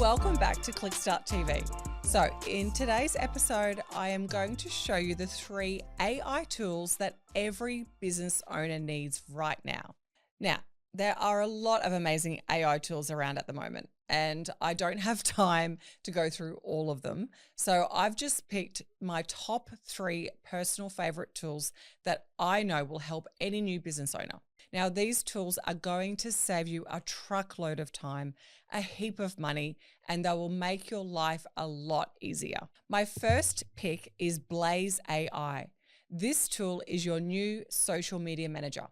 Welcome back to Clickstart TV. So in today's episode, I am going to show you the 3 AI tools that every business owner needs right now. Now, there are a lot of amazing AI tools around at the moment, and I don't have time to go through all of them. So I've just picked my top 3 personal favorite tools that I know will help any new business owner. Now, these tools are going to save you a truckload of time, a heap of money, and they will make your life a lot easier. My first pick is Blaze AI. This tool is your new social media manager.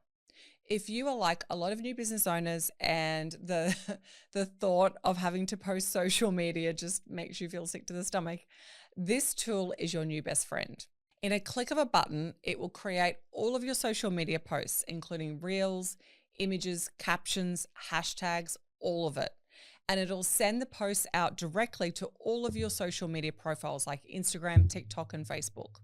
If you are like a lot of new business owners and the thought of having to post social media just makes you feel sick to the stomach, this tool is your new best friend. In a click of a button, it will create all of your social media posts, including reels, images, captions, hashtags, all of it. And it'll send the posts out directly to all of your social media profiles like Instagram, TikTok, and Facebook.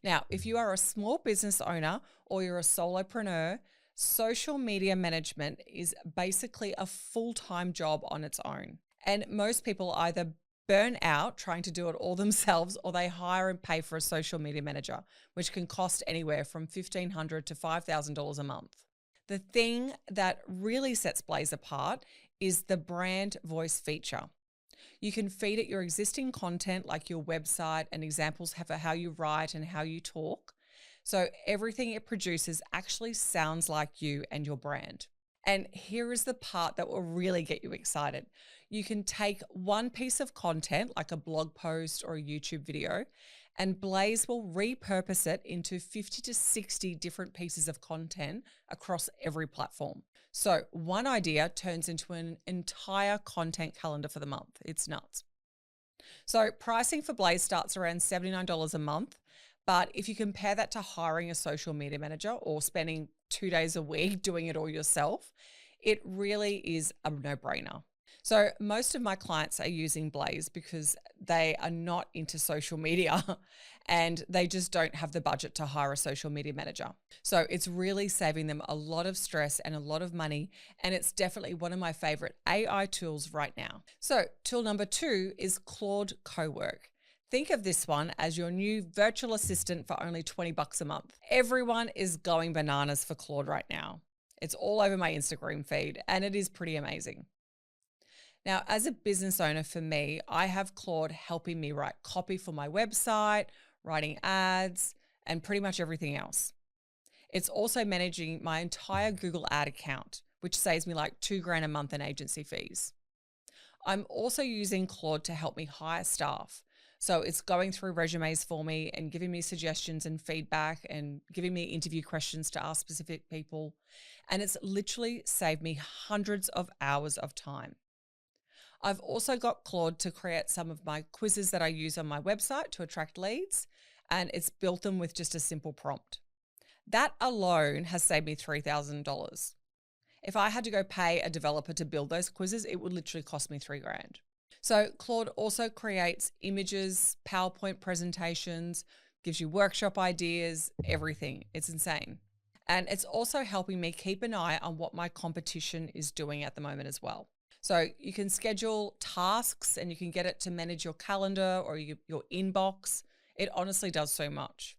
Now, if you are a small business owner or you're a solopreneur, social media management is basically a full-time job on its own. And most people either burn out trying to do it all themselves, or they hire and pay for a social media manager, which can cost anywhere from $1,500 to $5,000 a month. The thing that really sets Blaze apart is the brand voice feature. You can feed it your existing content like your website and examples of how you write and how you talk. So everything it produces actually sounds like you and your brand. And here is the part that will really get you excited. You can take one piece of content, like a blog post or a YouTube video, and Blaze will repurpose it into 50 to 60 different pieces of content across every platform. So one idea turns into an entire content calendar for the month. It's nuts. So pricing for Blaze starts around $79 a month. But if you compare that to hiring a social media manager or spending 2 days a week doing it all yourself, it really is a no-brainer. So most of my clients are using Blaze because they are not into social media and they just don't have the budget to hire a social media manager. So it's really saving them a lot of stress and a lot of money. And it's definitely one of my favorite AI tools right now. So tool number 2 is Claude Cowork. Think of this one as your new virtual assistant for only $20 a month. Everyone is going bananas for Claude right now. It's all over my Instagram feed and it is pretty amazing. Now, as a business owner for me, I have Claude helping me write copy for my website, writing ads, and pretty much everything else. It's also managing my entire Google ad account, which saves me like $2,000 a month in agency fees. I'm also using Claude to help me hire staff. So it's going through resumes for me and giving me suggestions and feedback and giving me interview questions to ask specific people. And it's literally saved me hundreds of hours of time. I've also got Claude to create some of my quizzes that I use on my website to attract leads, and it's built them with just a simple prompt. That alone has saved me $3,000. If I had to go pay a developer to build those quizzes, it would literally cost me $3,000. So Claude also creates images, PowerPoint presentations, gives you workshop ideas, everything. It's insane. And it's also helping me keep an eye on what my competition is doing at the moment as well. So you can schedule tasks and you can get it to manage your calendar or your inbox. It honestly does so much.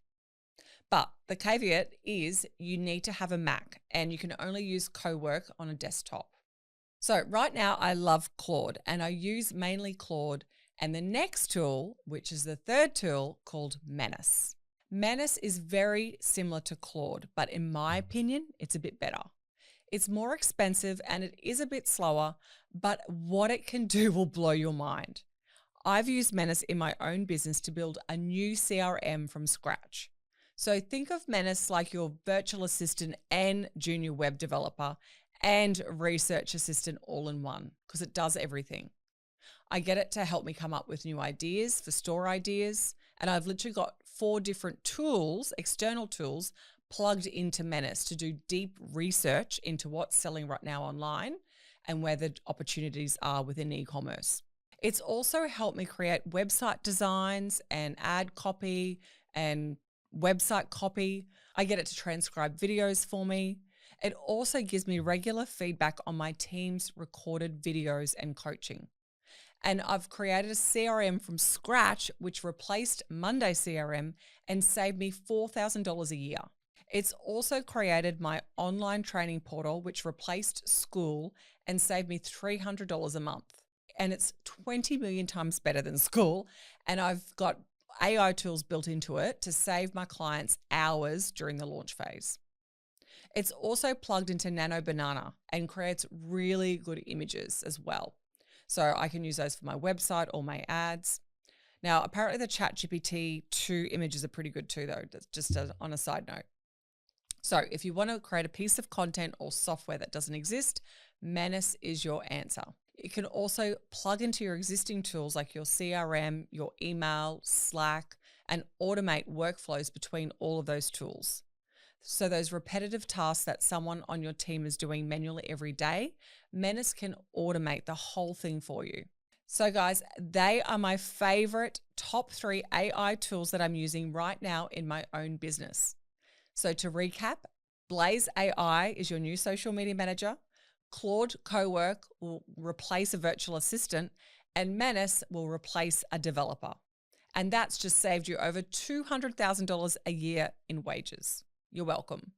But the caveat is you need to have a Mac and you can only use Cowork on a desktop. So right now I love Claude and I use mainly Claude and the next tool, which is the third tool, called Menace. Menace is very similar to Claude, but in my opinion, it's a bit better. It's more expensive and it is a bit slower, but what it can do will blow your mind. I've used Menace in my own business to build a new CRM from scratch. So think of Menace like your virtual assistant and junior web developer and research assistant all in one, because it does everything. I get it to help me come up with new ideas for store ideas, and I've literally got 4 different tools, external tools, plugged into Menace to do deep research into what's selling right now online and where the opportunities are within e-commerce. It's also helped me create website designs and ad copy and website copy. I get it to transcribe videos for me. It also gives me regular feedback on my team's recorded videos and coaching. And I've created a CRM from scratch, which replaced Monday CRM and saved me $4,000 a year. It's also created my online training portal, which replaced school and saved me $300 a month. And it's 20 million times better than school. And I've got AI tools built into it to save my clients hours during the launch phase. It's also plugged into Nano Banana and creates really good images as well. So I can use those for my website or my ads. Now, apparently the ChatGPT 2 images are pretty good too, though, just on a side note. So if you want to create a piece of content or software that doesn't exist, Menace is your answer. It can also plug into your existing tools like your CRM, your email, Slack, and automate workflows between all of those tools. So those repetitive tasks that someone on your team is doing manually every day, Menace can automate the whole thing for you. So guys, they are my favorite top 3 AI tools that I'm using right now in my own business. So to recap, Blaze AI is your new social media manager, Claude Cowork will replace a virtual assistant, and Menace will replace a developer. And that's just saved you over $200,000 a year in wages. You're welcome.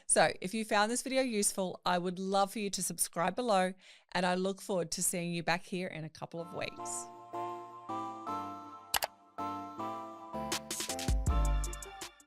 So if you found this video useful, I would love for you to subscribe below, and I look forward to seeing you back here in a couple of weeks.